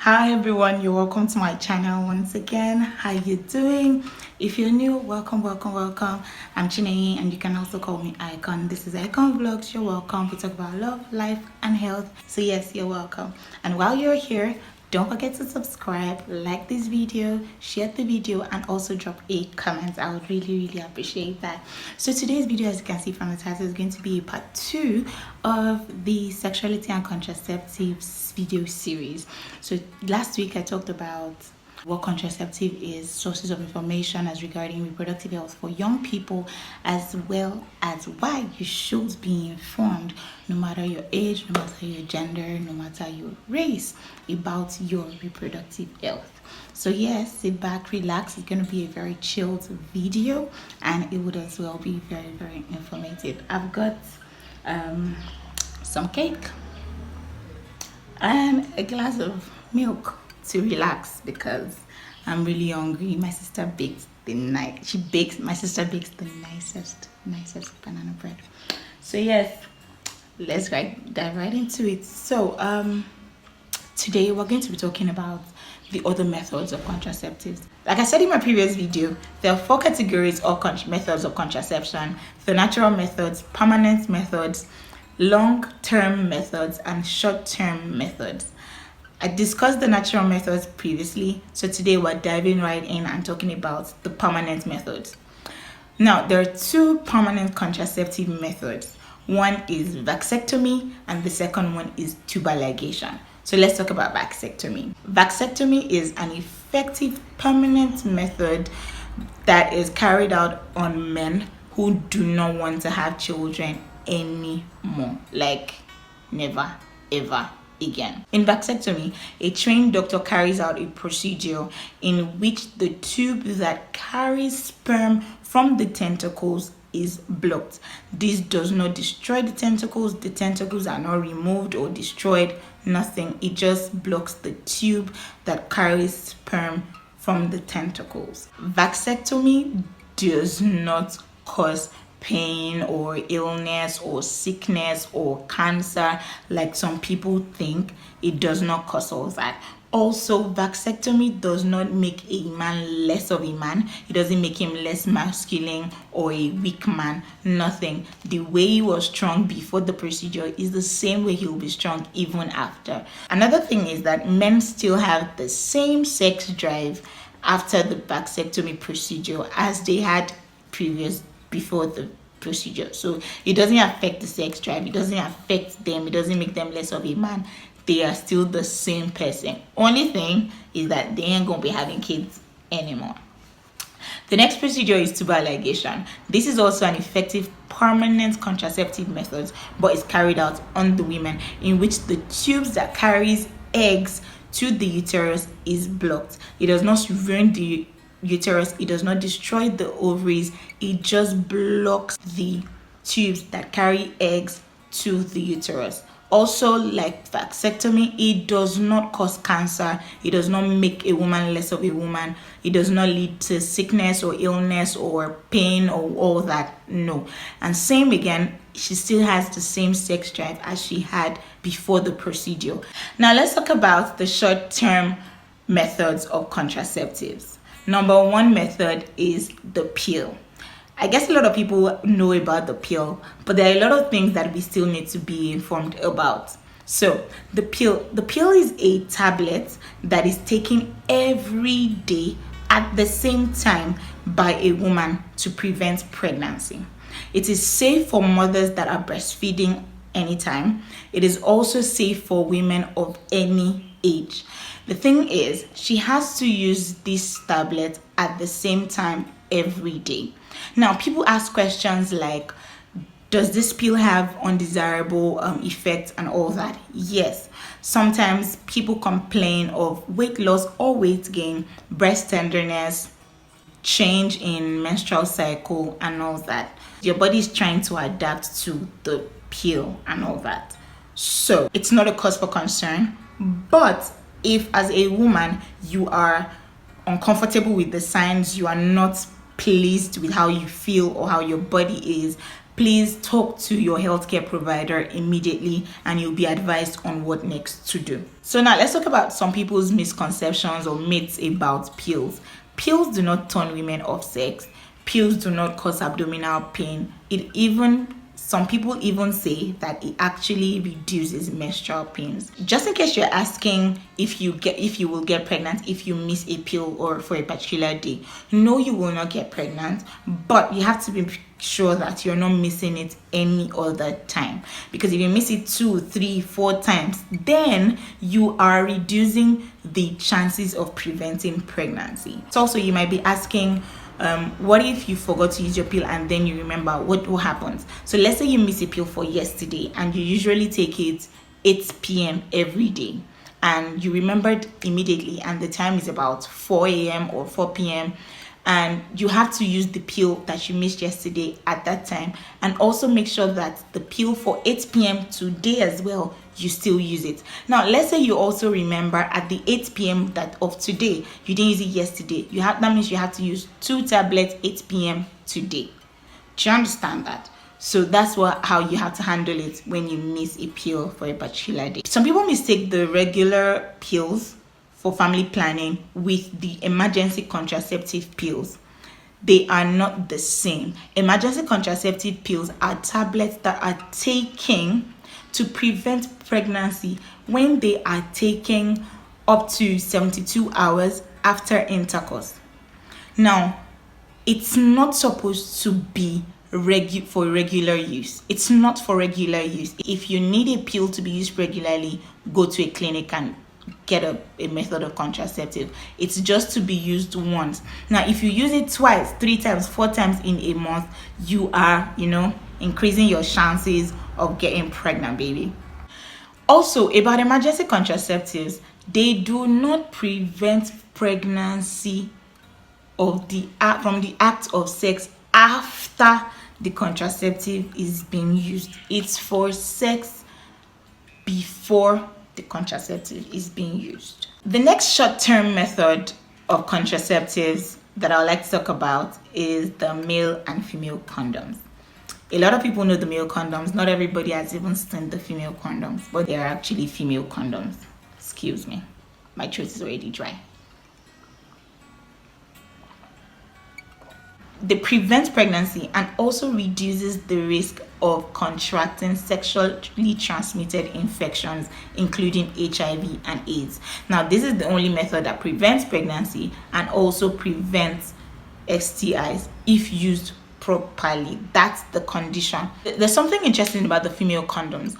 Hi everyone, you're welcome to my channel once again. How you doing? If you're new, welcome. I'm Chineye and you can also call me Icon. This is Icon Vlogs. You're welcome. We talk about love, life and health. So yes, you're welcome. And while you're here, don't forget to subscribe, like this video, share the video, and also drop a comment. I would really appreciate that. So today's video, as you can see from the title, is going to be part 2 of the Sexuality and Contraceptives video series. So last week I talked about what contraceptive is, sources of information as regarding reproductive health for young people, as well as why you should be informed, no matter your age, no matter your gender, no matter your race, about your reproductive health. So yes, sit back, relax. It's going to be a very chilled video and it would as well be very informative. I've got some cake and a glass of milk to relax because I'm really hungry. My sister bakes my sister bakes the nicest banana bread. So yes, let's dive right into it. So today we're going to be talking about the other methods of contraceptives. Like I said in my previous video, there are 4 categories of methods of contraception: the natural methods, permanent methods, long-term methods, and short-term methods. I discussed the natural methods previously, so today we're diving right in and talking about the permanent methods. Now, there are 2 permanent contraceptive methods. One is vasectomy and the second one is tubal ligation. So let's talk about vasectomy. Vasectomy is an effective permanent method that is carried out on men who do not want to have children anymore, like never ever again. In vasectomy, a trained doctor carries out a procedure in which the tube that carries sperm from the tentacles is blocked. This does not destroy the tentacles. The tentacles are not removed or destroyed, nothing. It just blocks the tube that carries sperm from the tentacles. Vasectomy does not cause pain or illness or sickness or cancer like some people think. It does not cause all that. Also, vasectomy does not make a man less of a man. It doesn't make him less masculine or a weak man. Nothing. The way he was strong before the procedure is the same way he will be strong even after. Another thing is that men still have the same sex drive after the vasectomy procedure as they had before the procedure. So it doesn't affect the sex drive, it doesn't affect them, it doesn't make them less of a man. They are still the same person. Only thing is that they ain't gonna be having kids anymore. The next procedure is tubal ligation. This is also an effective permanent contraceptive method, but it's carried out on the women, in which the tubes that carries eggs to the uterus is blocked. It does not ruin the uterus, it does not destroy the ovaries, it just blocks the tubes that carry eggs to the uterus. Also, like vasectomy, it does not cause cancer, it does not make a woman less of a woman, it does not lead to sickness or illness or pain or all that. No. And same again, she still has the same sex drive as she had before the procedure. Now let's talk about the short-term methods of contraceptives. Number 1 method is the pill. I guess a lot of people know about the pill, but there are a lot of things that we still need to be informed about. So the pill is a tablet that is taken every day at the same time by a woman to prevent pregnancy. It is safe for mothers that are breastfeeding anytime. It is also safe for women of any age. The thing is, she has to use this tablet at the same time every day. Now, people ask questions like, does this pill have undesirable effects and all that? Yes. Sometimes people complain of weight loss or weight gain, breast tenderness, change in menstrual cycle and all that. Your body is trying to adapt to the pill and all that. So it's not a cause for concern, but if as a woman you are uncomfortable with the signs, you are not pleased with how you feel or how your body is, please talk to your healthcare provider immediately and you'll be advised on what next to do. So now let's talk about some people's misconceptions or myths about pills. Pills do not turn women off sex. Pills do not cause abdominal pain. Some people even say that it actually reduces menstrual pains. Just in case you're asking if you will get pregnant if you miss a pill or for a particular day, no, you will not get pregnant, but you have to be sure that you're not missing it any other time, because if you miss it 2, 3, 4 times, then you are reducing the chances of preventing pregnancy. So also you might be asking, what if you forgot to use your pill and then you remember? What happens? So let's say you miss a pill for yesterday and you usually take it 8 p.m. every day, and you remembered immediately and the time is about 4 a.m. or 4 p.m. and you have to use the pill that you missed yesterday at that time, and also make sure that the pill for 8 p.m. today as well, you still use it. Now let's say you also remember at the 8 p.m. that of today you didn't use it yesterday, that means you have to use 2 tablets 8 p.m. today. Do you understand that? So that's how you have to handle it when you miss a pill for a particular day. Some people mistake the regular pills for family planning with the emergency contraceptive pills. They are not the same. Emergency contraceptive pills are tablets that are taken to prevent pregnancy when they are taken up to 72 hours after intercourse. Now, it's not supposed to be for regular use. It's not for regular use. If you need a pill to be used regularly, go to a clinic and get a method of contraceptive. It's just to be used once. Now, if you use it twice, 3 times, 4 times in a month, you are, increasing your chances of getting pregnant, baby. Also, about emergency contraceptives, they do not prevent pregnancy from the act of sex after the contraceptive is being used. It's for sex before the contraceptive is being used. The next short-term method of contraceptives that I would like to talk about is the male and female condoms. A lot of people know the male condoms. Not everybody has even seen the female condoms, but they are actually female condoms. Excuse me, my throat is already dry. They prevent pregnancy and also reduces the risk of contracting sexually transmitted infections, including HIV and AIDS. Now, this is the only method that prevents pregnancy and also prevents STIs if used properly. That's the condition. There's something interesting about the female condoms.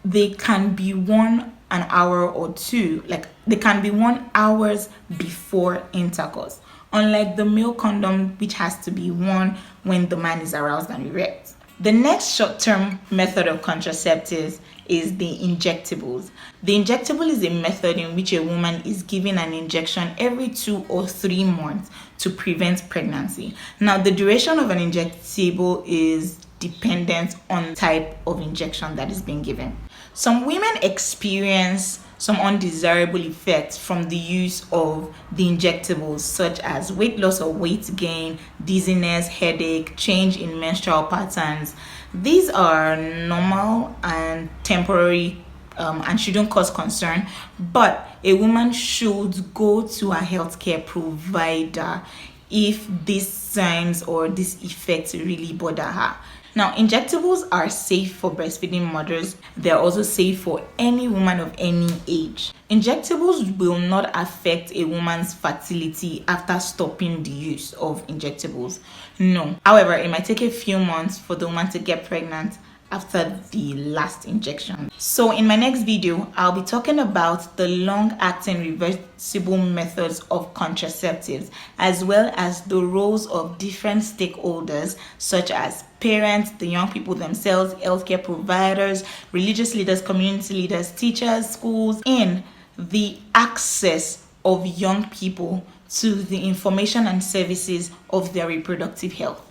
They can be worn an hour or two, they can be worn hours before intercourse, unlike the male condom, which has to be worn when the man is aroused and erect. The next short-term method of contraceptives is the injectables. The injectable is a method in which a woman is given an injection every 2 or 3 months to prevent pregnancy. Now, the duration of an injectable is dependent on type of injection that is being given. Some women experience some undesirable effects from the use of the injectables, such as weight loss or weight gain, dizziness, headache, change in menstrual patterns. These are normal and temporary and shouldn't cause concern, but a woman should go to a healthcare provider if these signs or these effects really bother her. Now, injectables are safe for breastfeeding mothers. They're also safe for any woman of any age. Injectables will not affect a woman's fertility after stopping the use of injectables. No. However, it might take a few months for the woman to get pregnant after the last injection. So in my next video, I'll be talking about the long-acting reversible methods of contraceptives, as well as the roles of different stakeholders such as parents, the young people themselves, healthcare providers, religious leaders, community leaders, teachers, schools, in the access of young people to the information and services of their reproductive health.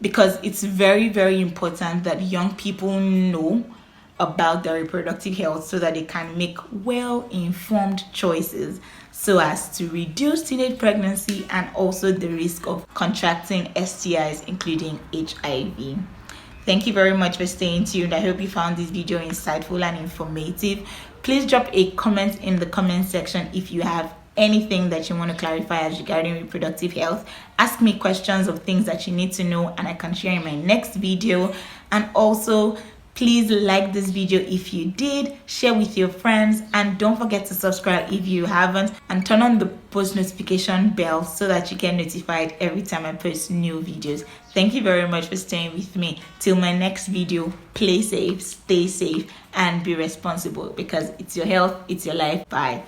Because it's very, very important that young people know about their reproductive health so that they can make well-informed choices so as to reduce teenage pregnancy and also the risk of contracting STIs, including HIV. Thank you very much for staying tuned. I hope you found this video insightful and informative. Please drop a comment in the comment section if you have anything that you want to clarify as regarding reproductive health. Ask me questions of things that you need to know and I can share in my next video. And also, please like this video if you did, share with your friends, and don't forget to subscribe if you haven't, and turn on the post notification bell so that you get notified every time I post new videos. Thank you very much for staying with me. Till my next video, play safe, stay safe, and be responsible, because it's your health, it's your life. Bye.